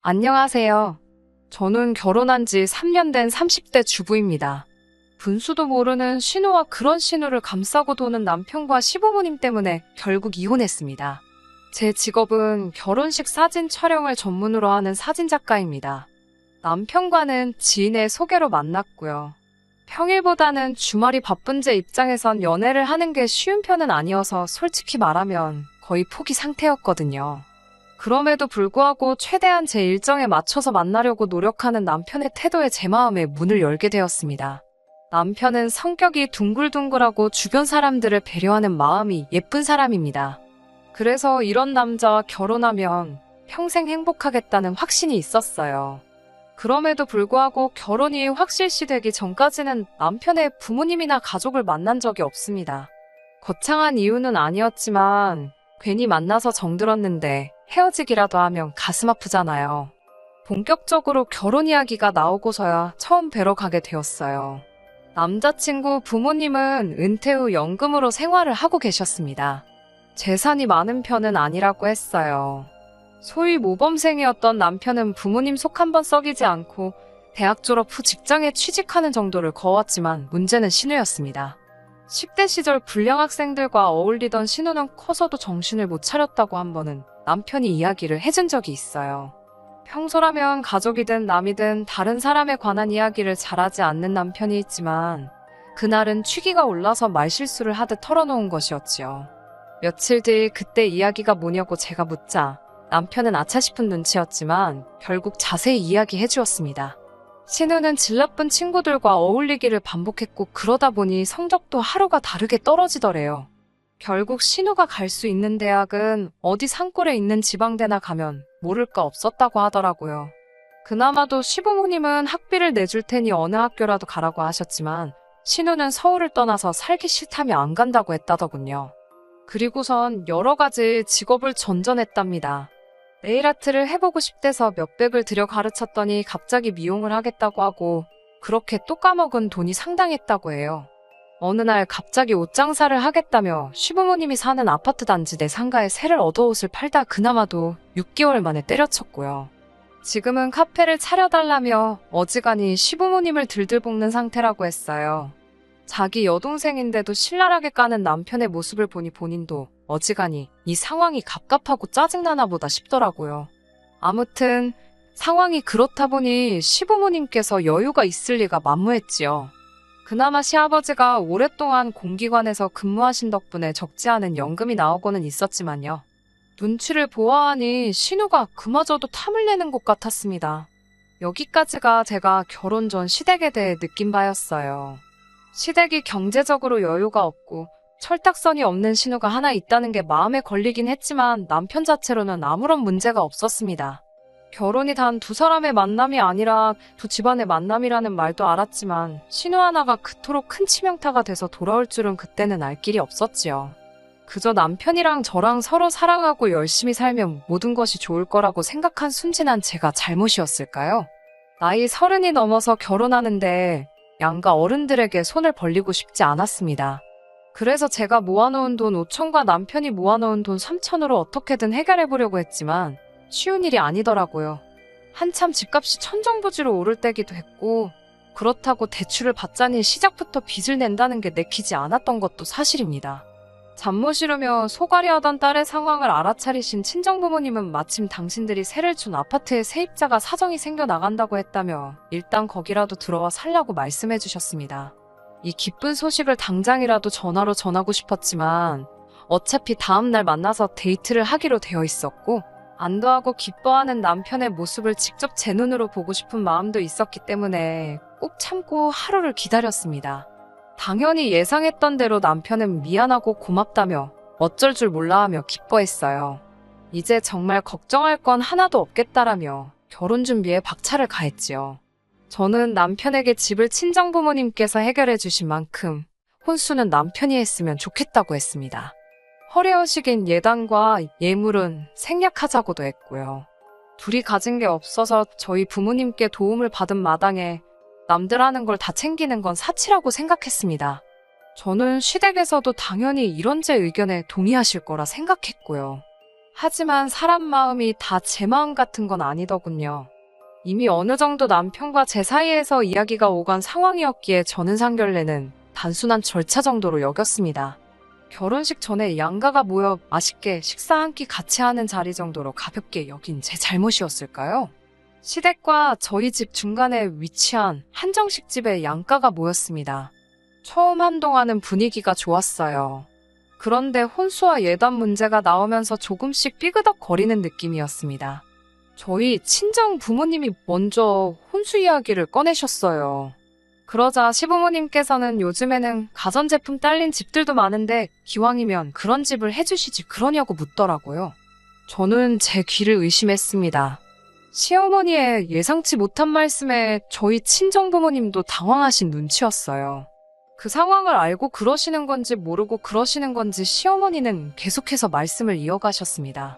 안녕하세요. 저는 결혼한 지 3년 된 30대 주부입니다. 분수도 모르는 신우와 그런 신우를 감싸고 도는 남편과 시부모님 때문에 결국 이혼했습니다. 제 직업은 결혼식 사진 촬영을 전문으로 하는 사진작가입니다. 남편과는 지인의 소개로 만났고요. 평일보다는 주말이 바쁜 제 입장에선 연애를 하는 게 쉬운 편은 아니어서 솔직히 말하면 거의 포기 상태였거든요. 그럼에도 불구하고 최대한 제 일정에 맞춰서 만나려고 노력하는 남편의 태도에 제 마음에 문을 열게 되었습니다. 남편은 성격이 둥글둥글하고 주변 사람들을 배려하는 마음이 예쁜 사람입니다. 그래서 이런 남자와 결혼하면 평생 행복하겠다는 확신이 있었어요. 그럼에도 불구하고 결혼이 확실시 되기 전까지는 남편의 부모님이나 가족을 만난 적이 없습니다. 거창한 이유는 아니었지만 괜히 만나서 정들었는데 헤어지기라도 하면 가슴 아프잖아요. 본격적으로 결혼 이야기가 나오고서야 처음 뵈러 가게 되었어요. 남자친구 부모님은 은퇴 후 연금으로 생활을 하고 계셨습니다. 재산이 많은 편은 아니라고 했어요. 소위 모범생이었던 남편은 부모님 속 한번 썩이지 않고 대학 졸업 후 직장에 취직하는 정도를 거왔지만 문제는 신우였습니다. 10대 시절 불량 학생들과 어울리던 신우는 커서도 정신을 못 차렸다고 한 번은 남편이 이야기를 해준 적이 있어요. 평소라면 가족이든 남이든 다른 사람에 관한 이야기를 잘하지 않는 남편이 있지만 그날은 취기가 올라서 말실수를 하듯 털어놓은 것이었지요. 며칠 뒤 그때 이야기가 뭐냐고 제가 묻자 남편은 아차 싶은 눈치였지만 결국 자세히 이야기해 주었습니다. 신우는 질 나쁜 친구들과 어울리기를 반복했고 그러다 보니 성적도 하루가 다르게 떨어지더래요. 결국 신우가 갈 수 있는 대학은 어디 산골에 있는 지방대나 가면 모를 거 없었다고 하더라고요. 그나마도 시부모님은 학비를 내줄 테니 어느 학교라도 가라고 하셨지만 신우는 서울을 떠나서 살기 싫다며 안 간다고 했다더군요. 그리고선 여러 가지 직업을 전전했답니다. 네일아트를 해보고 싶대서 몇백을 들여 가르쳤더니 갑자기 미용을 하겠다고 하고 그렇게 또 까먹은 돈이 상당했다고 해요. 어느 날 갑자기 옷 장사를 하겠다며 시부모님이 사는 아파트 단지 내 상가에 새를 얻어 옷을 팔다 그나마도 6개월 만에 때려쳤고요. 지금은 카페를 차려달라며 어지간히 시부모님을 들들 볶는 상태라고 했어요. 자기 여동생인데도 신랄하게 까는 남편의 모습을 보니 본인도 어지간히 이 상황이 갑갑하고 짜증나나 보다 싶더라고요. 아무튼 상황이 그렇다 보니 시부모님께서 여유가 있을 리가 만무했지요. 그나마 시아버지가 오랫동안 공기관에서 근무하신 덕분에 적지 않은 연금이 나오고는 있었지만요. 눈치를 보아하니 신우가 그마저도 탐을 내는 것 같았습니다. 여기까지가 제가 결혼 전 시댁에 대해 느낀 바였어요. 시댁이 경제적으로 여유가 없고 철딱선이 없는 신우가 하나 있다는 게 마음에 걸리긴 했지만 남편 자체로는 아무런 문제가 없었습니다. 결혼이 단 두 사람의 만남이 아니라 두 집안의 만남이라는 말도 알았지만 신우 하나가 그토록 큰 치명타가 돼서 돌아올 줄은 그때는 알 길이 없었지요. 그저 남편이랑 저랑 서로 사랑하고 열심히 살면 모든 것이 좋을 거라고 생각한 순진한 제가 잘못이었을까요? 나이 30이 넘어서 결혼하는데 양가 어른들에게 손을 벌리고 싶지 않았습니다. 그래서 제가 모아놓은 돈 5천과 남편이 모아놓은 돈 3천으로 어떻게든 해결해보려고 했지만 쉬운 일이 아니더라고요. 한참 집값이 천정부지로 오를 때기도 했고 그렇다고 대출을 받자니 시작부터 빚을 낸다는 게 내키지 않았던 것도 사실입니다. 잠못 이루며 소갈이하던 딸의 상황을 알아차리신 친정부모님은 마침 당신들이 세를 준 아파트에 세입자가 사정이 생겨나간다고 했다며 일단 거기라도 들어와 살라고 말씀해 주셨습니다. 이 기쁜 소식을 당장이라도 전화로 전하고 싶었지만 어차피 다음날 만나서 데이트를 하기로 되어 있었고 안도하고 기뻐하는 남편의 모습을 직접 제 눈으로 보고 싶은 마음도 있었기 때문에 꼭 참고 하루를 기다렸습니다. 당연히 예상했던 대로 남편은 미안하고 고맙다며 어쩔 줄 몰라 하며 기뻐했어요. 이제 정말 걱정할 건 하나도 없겠다라며 결혼 준비에 박차를 가했지요. 저는 남편에게 집을 친정부모님께서 해결해 주신 만큼 혼수는 남편이 했으면 좋겠다고 했습니다. 허례허식인 예단과 예물은 생략하자고도 했고요. 둘이 가진 게 없어서 저희 부모님께 도움을 받은 마당에 남들 하는 걸 다 챙기는 건 사치라고 생각했습니다. 저는 시댁에서도 당연히 이런 제 의견에 동의하실 거라 생각했고요. 하지만 사람 마음이 다 제 마음 같은 건 아니더군요. 이미 어느 정도 남편과 제 사이에서 이야기가 오간 상황이었기에 저는 상견례는 단순한 절차 정도로 여겼습니다. 결혼식 전에 양가가 모여 맛있게 식사 한 끼 같이 하는 자리 정도로 가볍게 여긴 제 잘못이었을까요? 시댁과 저희 집 중간에 위치한 한정식 집에 양가가 모였습니다. 처음 한동안은 분위기가 좋았어요. 그런데 혼수와 예단 문제가 나오면서 조금씩 삐그덕거리는 느낌이었습니다. 저희 친정 부모님이 먼저 혼수 이야기를 꺼내셨어요. 그러자 시부모님께서는 요즘에는 가전제품 딸린 집들도 많은데 기왕이면 그런 집을 해주시지 그러냐고 묻더라고요. 저는 제 귀를 의심했습니다. 시어머니의 예상치 못한 말씀에 저희 친정부모님도 당황하신 눈치였어요. 그 상황을 알고 그러시는 건지 모르고 그러시는 건지 시어머니는 계속해서 말씀을 이어가셨습니다.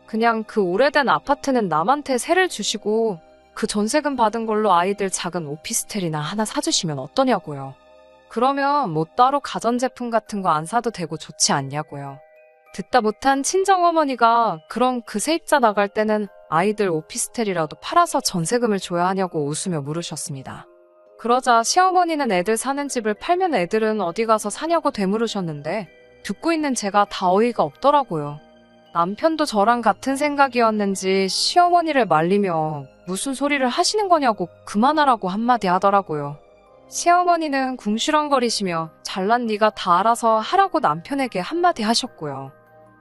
그냥 그 오래된 아파트는 남한테 세를 주시고 그 전세금 받은 걸로 아이들 작은 오피스텔이나 하나 사주시면 어떠냐고요. 그러면 뭐 따로 가전제품 같은 거 안 사도 되고 좋지 않냐고요. 듣다 못한 친정어머니가 그럼 그 세입자 나갈 때는 아이들 오피스텔이라도 팔아서 전세금을 줘야 하냐고 웃으며 물으셨습니다. 그러자 시어머니는 애들 사는 집을 팔면 애들은 어디 가서 사냐고 되물으셨는데 듣고 있는 제가 다 어이가 없더라고요. 남편도 저랑 같은 생각이었는지 시어머니를 말리며 무슨 소리를 하시는 거냐고 그만하라고 한마디 하더라고요. 시어머니는 궁시렁거리시며 잘난 네가 다 알아서 하라고 남편에게 한마디 하셨고요.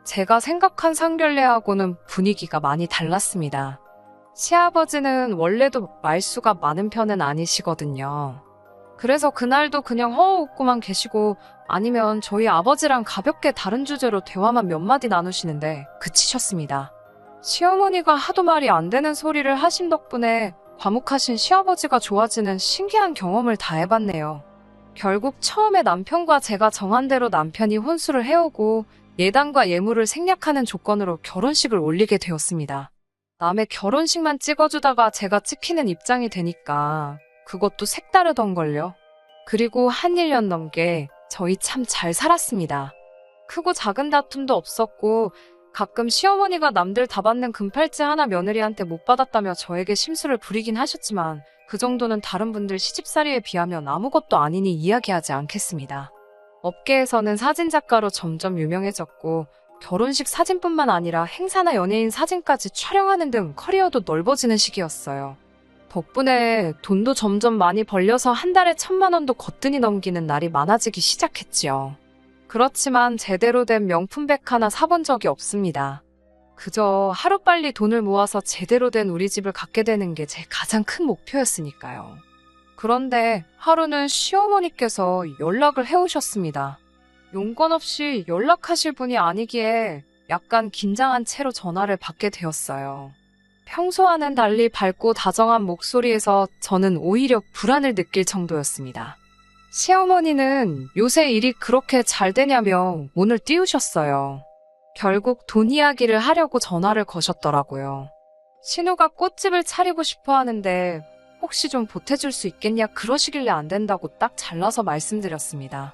제가 생각한 상견례하고는 분위기가 많이 달랐습니다. 시아버지는 원래도 말수가 많은 편은 아니시거든요. 그래서 그날도 그냥 허허 웃고만 계시고 아니면 저희 아버지랑 가볍게 다른 주제로 대화만 몇 마디 나누시는데 그치셨습니다. 시어머니가 하도 말이 안 되는 소리를 하신 덕분에 과묵하신 시아버지가 좋아지는 신기한 경험을 다 해봤네요. 결국 처음에 남편과 제가 정한 대로 남편이 혼수를 해오고 예단과 예물을 생략하는 조건으로 결혼식을 올리게 되었습니다. 남의 결혼식만 찍어주다가 제가 찍히는 입장이 되니까 그것도 색다르던걸요. 그리고 한 1년 넘게 저희 참 잘 살았습니다. 크고 작은 다툼도 없었고 가끔 시어머니가 남들 다 받는 금팔찌 하나 며느리한테 못 받았다며 저에게 심술을 부리긴 하셨지만 그 정도는 다른 분들 시집살이에 비하면 아무것도 아니니 이야기하지 않겠습니다. 업계에서는 사진작가로 점점 유명해졌고 결혼식 사진뿐만 아니라 행사나 연예인 사진까지 촬영하는 등 커리어도 넓어지는 시기였어요. 덕분에 돈도 점점 많이 벌려서 한 달에 1,000만 원도 거뜬히 넘기는 날이 많아지기 시작했지요. 그렇지만 제대로 된 명품백 하나 사본 적이 없습니다. 그저 하루빨리 돈을 모아서 제대로 된 우리 집을 갖게 되는 게 제 가장 큰 목표였으니까요. 그런데 하루는 시어머니께서 연락을 해오셨습니다. 용건 없이 연락하실 분이 아니기에 약간 긴장한 채로 전화를 받게 되었어요. 평소와는 달리 밝고 다정한 목소리에서 저는 오히려 불안을 느낄 정도였습니다. 시어머니는 요새 일이 그렇게 잘 되냐며 문을 띄우셨어요. 결국 돈 이야기를 하려고 전화를 거셨더라고요. 신우가 꽃집을 차리고 싶어 하는데 혹시 좀 보태줄 수 있겠냐 그러시길래 안 된다고 딱 잘라서 말씀드렸습니다.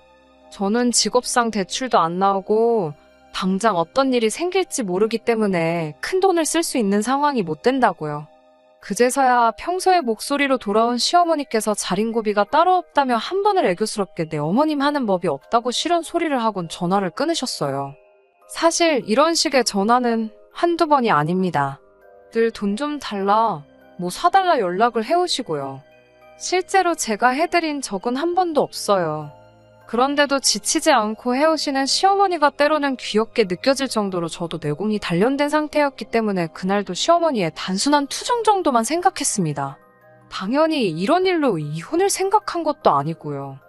저는 직업상 대출도 안 나오고 당장 어떤 일이 생길지 모르기 때문에 큰 돈을 쓸 수 있는 상황이 못 된다고요. 그제서야 평소의 목소리로 돌아온 시어머니께서 자린고비가 따로 없다며 한 번을 애교스럽게 내 어머님 하는 법이 없다고 싫은 소리를 하곤 전화를 끊으셨어요. 사실 이런 식의 전화는 한두 번이 아닙니다. 늘 돈 좀 달라, 뭐 사달라 연락을 해오시고요. 실제로 제가 해드린 적은 한 번도 없어요. 그런데도 지치지 않고 해오시는 시어머니가 때로는 귀엽게 느껴질 정도로 저도 내공이 단련된 상태였기 때문에 그날도 시어머니의 단순한 투정 정도만 생각했습니다. 당연히 이런 일로 이혼을 생각한 것도 아니고요.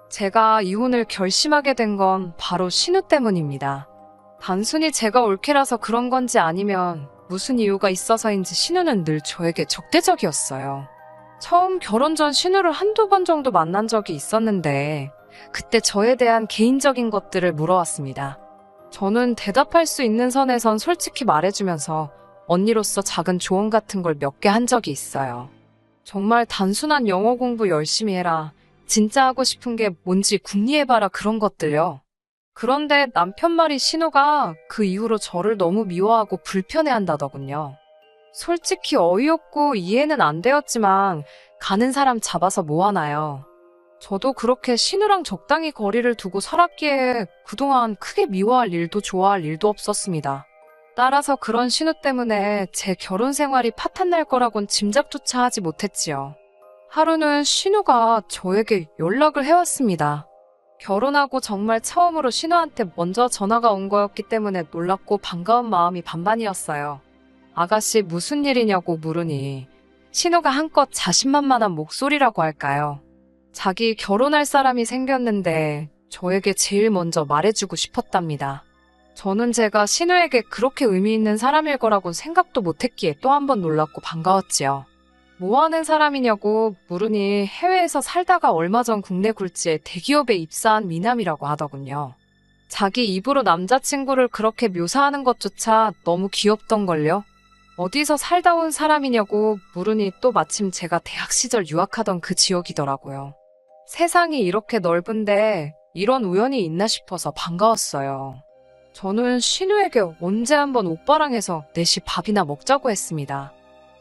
제가 이혼을 결심하게 된 건 바로 신우 때문입니다. 단순히 제가 올케라서 그런 건지 아니면 무슨 이유가 있어서인지 신우는 늘 저에게 적대적이었어요. 처음 결혼 전 신우를 한두 번 정도 만난 적이 있었는데 그때 저에 대한 개인적인 것들을 물어왔습니다. 저는 대답할 수 있는 선에선 솔직히 말해주면서 언니로서 작은 조언 같은 걸 몇 개 한 적이 있어요. 정말 단순한 영어 공부 열심히 해라. 진짜 하고 싶은 게 뭔지 궁리해봐라 그런 것들요. 그런데 남편 말이 신우가 그 이후로 저를 너무 미워하고 불편해한다더군요. 솔직히 어이없고 이해는 안 되었지만 가는 사람 잡아서 뭐하나요. 저도 그렇게 신우랑 적당히 거리를 두고 살았기에 그동안 크게 미워할 일도 좋아할 일도 없었습니다. 따라서 그런 신우 때문에 제 결혼 생활이 파탄날 거라곤 짐작조차 하지 못했지요. 하루는 신우가 저에게 연락을 해왔습니다. 결혼하고 정말 처음으로 신우한테 먼저 전화가 온 거였기 때문에 놀랍고 반가운 마음이 반반이었어요. 아가씨 무슨 일이냐고 물으니 신우가 한껏 자신만만한 목소리라고 할까요? 자기 결혼할 사람이 생겼는데 저에게 제일 먼저 말해주고 싶었답니다. 저는 제가 신우에게 그렇게 의미 있는 사람일 거라고는 생각도 못했기에 또 한 번 놀랍고 반가웠지요. 뭐 하는 사람이냐고 물으니 해외에서 살다가 얼마 전 국내 굴지에 대기업에 입사한 미남이라고 하더군요. 자기 입으로 남자친구를 그렇게 묘사하는 것조차 너무 귀엽던걸요. 어디서 살다 온 사람이냐고 물으니 또 마침 제가 대학 시절 유학하던 그 지역이더라고요. 세상이 이렇게 넓은데 이런 우연이 있나 싶어서 반가웠어요. 저는 신우에게 언제 한번 오빠랑 해서 넷이 밥이나 먹자고 했습니다.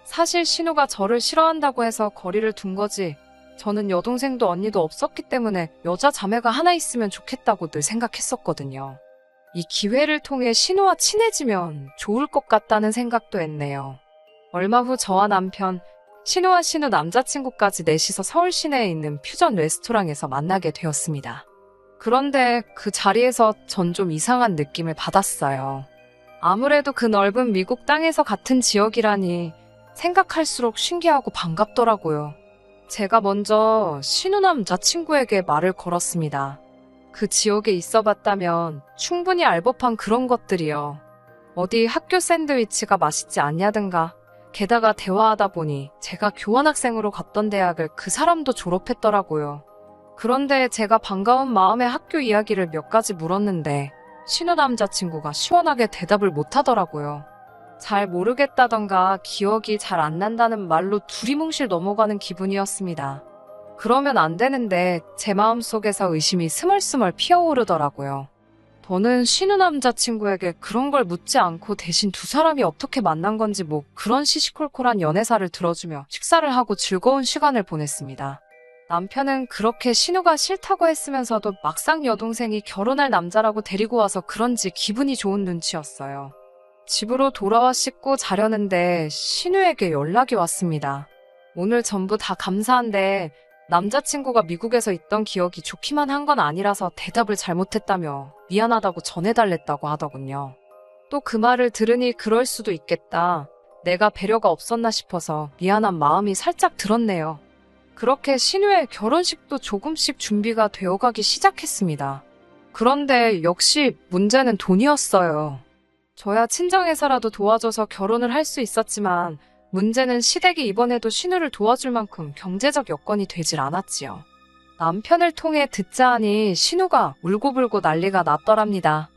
사실 신우가 저를 싫어한다고 해서 거리를 둔 거지 저는 여동생도 언니도 없었기 때문에 여자 자매가 하나 있으면 좋겠다고 늘 생각했었거든요. 이 기회를 통해 신우와 친해지면 좋을 것 같다는 생각도 했네요. 얼마 후 저와 남편, 신우와 신우 남자친구까지 넷이서 서울 시내에 있는 퓨전 레스토랑에서 만나게 되었습니다. 그런데 그 자리에서 전 좀 이상한 느낌을 받았어요. 아무래도 그 넓은 미국 땅에서 같은 지역이라니 생각할수록 신기하고 반갑더라고요. 제가 먼저 신우 남자친구에게 말을 걸었습니다. 그 지역에 있어 봤다면 충분히 알 법한 그런 것들이요. 어디 학교 샌드위치가 맛있지 않냐든가. 게다가 대화하다 보니 제가 교환학생으로 갔던 대학을 그 사람도 졸업했더라고요. 그런데 제가 반가운 마음에 학교 이야기를 몇 가지 물었는데 신우 남자친구가 시원하게 대답을 못하더라고요. 잘 모르겠다던가 기억이 잘 안 난다는 말로 두리뭉실 넘어가는 기분이었습니다. 그러면 안 되는데 제 마음속에서 의심이 스멀스멀 피어오르더라고요. 저는 신우 남자친구에게 그런 걸 묻지 않고 대신 두 사람이 어떻게 만난 건지 뭐 그런 시시콜콜한 연애사를 들어주며 식사를 하고 즐거운 시간을 보냈습니다. 남편은 그렇게 신우가 싫다고 했으면서도 막상 여동생이 결혼할 남자라고 데리고 와서 그런지 기분이 좋은 눈치였어요. 집으로 돌아와 씻고 자려는데 신우에게 연락이 왔습니다. 오늘 전부 다 감사한데 남자친구가 미국에서 있던 기억이 좋기만 한 건 아니라서 대답을 잘못했다며 미안하다고 전해달랬다고 하더군요. 또 그 말을 들으니 그럴 수도 있겠다. 내가 배려가 없었나 싶어서 미안한 마음이 살짝 들었네요. 그렇게 신우의 결혼식도 조금씩 준비가 되어가기 시작했습니다. 그런데 역시 문제는 돈이었어요. 저야 친정에서라도 도와줘서 결혼을 할 수 있었지만 문제는 시댁이 이번에도 신우를 도와줄 만큼 경제적 여건이 되질 않았지요. 남편을 통해 듣자 하니 신우가 울고불고 난리가 났더랍니다.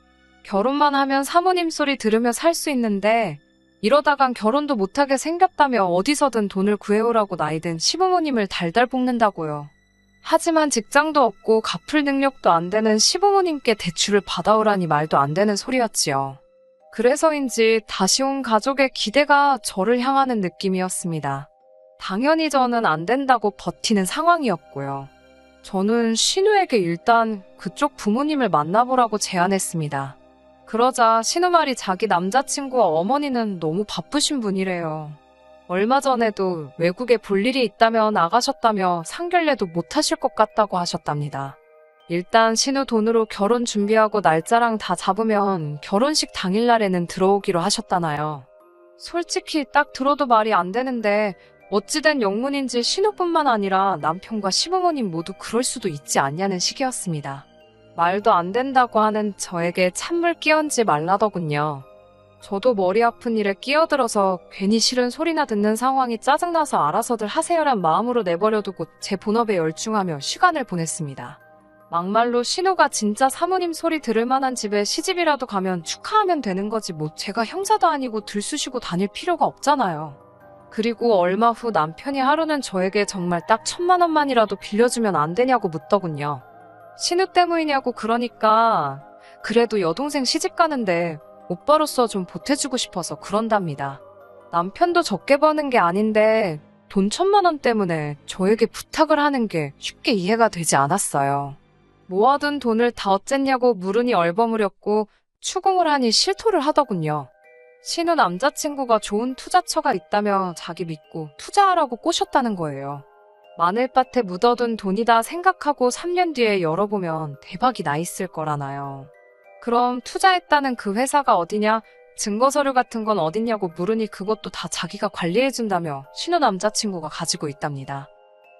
결혼만 하면 사모님 소리 들으며 살 수 있는데 이러다간 결혼도 못하게 생겼다며 어디서든 돈을 구해오라고 나이든 시부모님을 달달 볶는다고요. 하지만 직장도 없고 갚을 능력도 안 되는 시부모님께 대출을 받아오라니 말도 안 되는 소리였지요. 그래서인지 다시 온 가족의 기대가 저를 향하는 느낌이었습니다. 당연히 저는 안 된다고 버티는 상황이었고요. 저는 신우에게 일단 그쪽 부모님을 만나보라고 제안했습니다. 그러자 신우 말이 자기 남자친구와 어머니는 너무 바쁘신 분이래요. 얼마 전에도 외국에 볼 일이 있다며 나가셨다며 상견례도 못 하실 것 같다고 하셨답니다. 일단 신우 돈으로 결혼 준비하고 날짜랑 다 잡으면 결혼식 당일날에는 들어오기로 하셨다나요. 솔직히 딱 들어도 말이 안 되는데 어찌된 영문인지 신우뿐만 아니라 남편과 시부모님 모두 그럴 수도 있지 않냐는 식이었습니다. 말도 안 된다고 하는 저에게 찬물 끼얹지 말라더군요. 저도 머리 아픈 일에 끼어들어서 괜히 싫은 소리나 듣는 상황이 짜증나서 알아서들 하세요란 마음으로 내버려두고 제 본업에 열중하며 시간을 보냈습니다. 막말로 신우가 진짜 사모님 소리 들을 만한 집에 시집이라도 가면 축하하면 되는 거지 뭐 제가 형사도 아니고 들쑤시고 다닐 필요가 없잖아요. 그리고 얼마 후 남편이 하루는 저에게 정말 딱 1,000만 원만이라도 빌려주면 안 되냐고 묻더군요. 신우 때문이냐고 그러니까 그래도 여동생 시집 가는데 오빠로서 좀 보태주고 싶어서 그런답니다. 남편도 적게 버는 게 아닌데 돈 1,000만 원 때문에 저에게 부탁을 하는 게 쉽게 이해가 되지 않았어요. 모아둔 돈을 다 어쨌냐고 물으니 얼버무렸고 추궁을 하니 실토를 하더군요. 신우 남자친구가 좋은 투자처가 있다며 자기 믿고 투자하라고 꼬셨다는 거예요. 마늘밭에 묻어둔 돈이다 생각하고 3년 뒤에 열어보면 대박이 나 있을 거라나요. 그럼 투자했다는 그 회사가 어디냐? 증거서류 같은 건 어딨냐고 물으니 그것도 다 자기가 관리해준다며 신우 남자친구가 가지고 있답니다.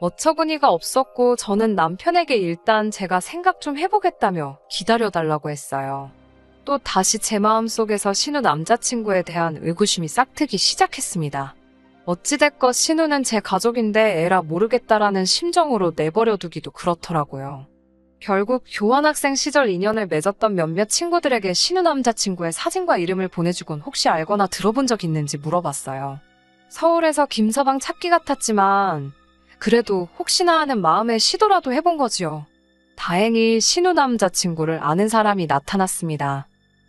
어처구니가 없었고 저는 남편에게 일단 제가 생각 좀 해보겠다며 기다려달라고 했어요. 또 다시 제 마음속에서 신우 남자친구에 대한 의구심이 싹트기 시작했습니다. 어찌됐건 신우는 제 가족인데 에라 모르겠다라는 심정으로 내버려두기도 그렇더라고요. 결국 교환학생 시절 인연을 맺었던 몇몇 친구들에게 신우 남자친구의 사진과 이름을 보내주곤 혹시 알거나 들어본 적 있는지 물어봤어요. 서울에서 김서방 찾기 같았지만 그래도 혹시나 하는 마음에 시도라도 해본 거지요. 다행히 신우 남자친구를 아는 사람이 나타났습니다.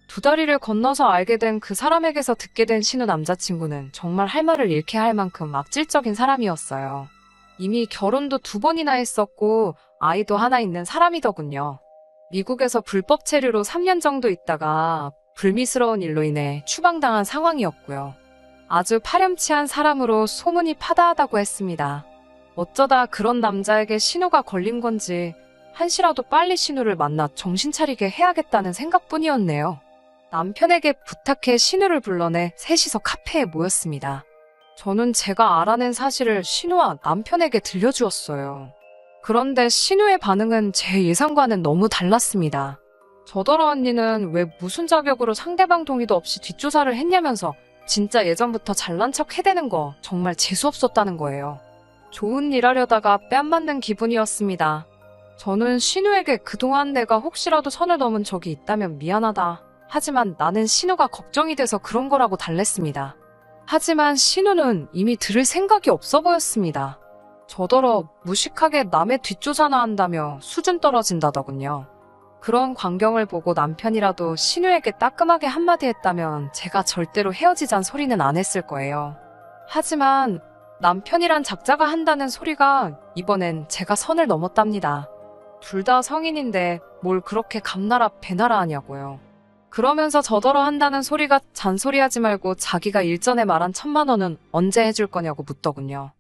2다리를 건너서 알게 된 그 사람에게서 듣게 된 신우 남자친구는 정말 할 말을 잃게 할 만큼 악질적인 사람이었어요. 이미 결혼도 2번이나 했었고 아이도 하나 있는 사람이더군요. 미국에서 불법 체류로 3년 정도 있다가 불미스러운 일로 인해 추방당한 상황이었고요. 아주 파렴치한 사람으로 소문이 파다하다고 했습니다. 어쩌다 그런 남자에게 신우가 걸린 건지 한시라도 빨리 신우를 만나 정신 차리게 해야겠다는 생각뿐이었네요. 남편에게 부탁해 신우를 불러내 셋이서 카페에 모였습니다. 저는 제가 알아낸 사실을 신우와 남편에게 들려주었어요. 그런데 신우의 반응은 제 예상과는 너무 달랐습니다. 저더러 언니는 왜 무슨 자격으로 상대방 동의도 없이 뒷조사를 했냐면서 진짜 예전부터 잘난 척 해대는 거 정말 재수없었다는 거예요. 좋은 일 하려다가 뺨 맞는 기분이었습니다. 저는 신우에게 그동안 내가 혹시라도 선을 넘은 적이 있다면 미안하다. 하지만 나는 신우가 걱정이 돼서 그런 거라고 달랬습니다. 하지만 신우는 이미 들을 생각이 없어 보였습니다. 저더러 무식하게 남의 뒷조사나 한다며 수준 떨어진다더군요. 그런 광경을 보고 남편이라도 신우에게 따끔하게 한마디 했다면 제가 절대로 헤어지잔 소리는 안 했을 거예요. 하지만 남편이란 작자가 한다는 소리가 이번엔 제가 선을 넘었답니다. 둘 다 성인인데 뭘 그렇게 감나라 배나라 하냐고요. 그러면서 저더러 한다는 소리가 잔소리하지 말고 자기가 일전에 말한 1,000만 원은 언제 해줄 거냐고 묻더군요.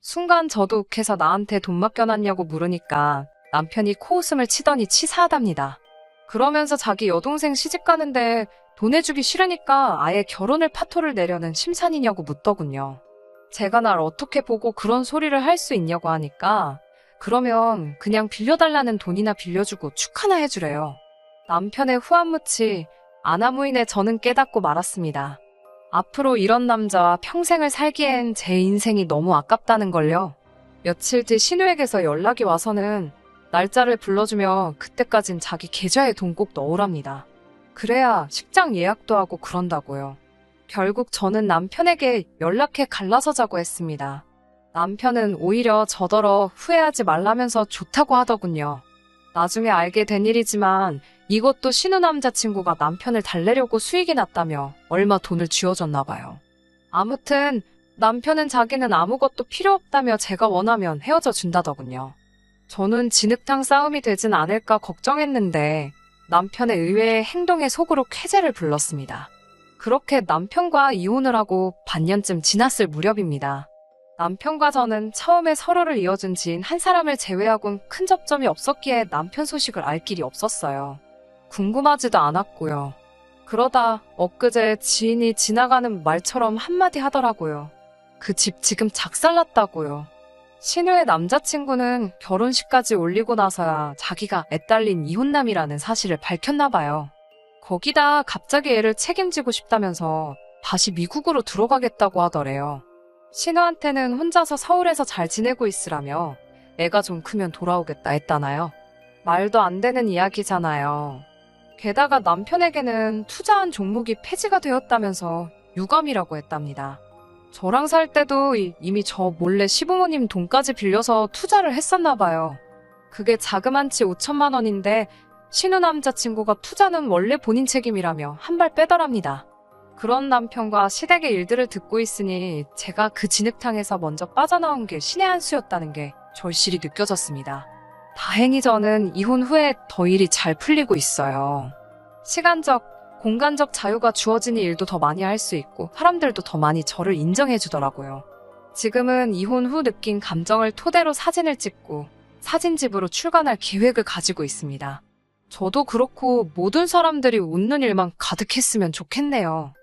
순간 저도 욱해서 나한테 돈 맡겨놨냐고 물으니까 남편이 코웃음을 치더니 치사하답니다. 그러면서 자기 여동생 시집 가는데 돈 해주기 싫으니까 아예 결혼을 파토를 내려는 심산이냐고 묻더군요. 제가 날 어떻게 보고 그런 소리를 할 수 있냐고 하니까 그러면 그냥 빌려달라는 돈이나 빌려주고 축하나 해주래요. 남편의 후한무치 아나무인에 저는 깨닫고 말았습니다. 앞으로 이런 남자와 평생을 살기엔 제 인생이 너무 아깝다는 걸요. 며칠 뒤 신우에게서 연락이 와서는 날짜를 불러주며 그때까진 자기 계좌에 돈 꼭 넣으랍니다. 그래야 식장 예약도 하고 그런다고요. 결국 저는 남편에게 연락해 갈라서 자고 했습니다. 남편은 오히려 저더러 후회하지 말라면서 좋다고 하더군요. 나중에 알게 된 일이지만 이것도 신우 남자친구가 남편을 달래려고 수익이 났다며 얼마 돈을 쥐어줬나 봐요. 아무튼 남편은 자기는 아무것도 필요 없다며 제가 원하면 헤어져 준다더군요. 저는 진흙탕 싸움이 되진 않을까 걱정했는데 남편의 의외의 행동에 속으로 쾌재를 불렀습니다. 그렇게 남편과 이혼을 하고 반년쯤 지났을 무렵입니다. 남편과 저는 처음에 서로를 이어준 지인 한 사람을 제외하곤 큰 접점이 없었기에 남편 소식을 알 길이 없었어요. 궁금하지도 않았고요. 그러다 엊그제 지인이 지나가는 말처럼 한마디 하더라고요. 그 집 지금 작살났다고요. 신우의 남자친구는 결혼식까지 올리고 나서야 자기가 애딸린 이혼남이라는 사실을 밝혔나 봐요. 거기다 갑자기 애를 책임지고 싶다면서 다시 미국으로 들어가겠다고 하더래요. 신우한테는 혼자서 서울에서 잘 지내고 있으라며 애가 좀 크면 돌아오겠다 했다나요? 말도 안 되는 이야기잖아요. 게다가 남편에게는 투자한 종목이 폐지가 되었다면서 유감이라고 했답니다. 저랑 살 때도 이미 저 몰래 시부모님 돈까지 빌려서 투자를 했었나 봐요. 그게 자그만치 5,000만 원인데 신우 남자친구가 투자는 원래 본인 책임이라며 한 발 빼더랍니다. 그런 남편과 시댁의 일들을 듣고 있으니 제가 그 진흙탕에서 먼저 빠져나온 게 신의 한 수였다는 게 절실히 느껴졌습니다. 다행히 저는 이혼 후에 더 일이 잘 풀리고 있어요. 시간적, 공간적 자유가 주어지니 일도 더 많이 할 수 있고 사람들도 더 많이 저를 인정해 주더라고요. 지금은 이혼 후 느낀 감정을 토대로 사진을 찍고 사진집으로 출간할 계획을 가지고 있습니다. 저도 그렇고 모든 사람들이 웃는 일만 가득했으면 좋겠네요.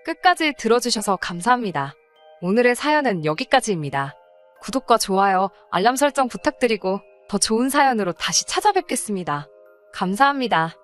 끝까지 들어주셔서 감사합니다. 오늘의 사연은 여기까지입니다. 구독과 좋아요, 알람 설정 부탁드리고 더 좋은 사연으로 다시 찾아뵙겠습니다. 감사합니다.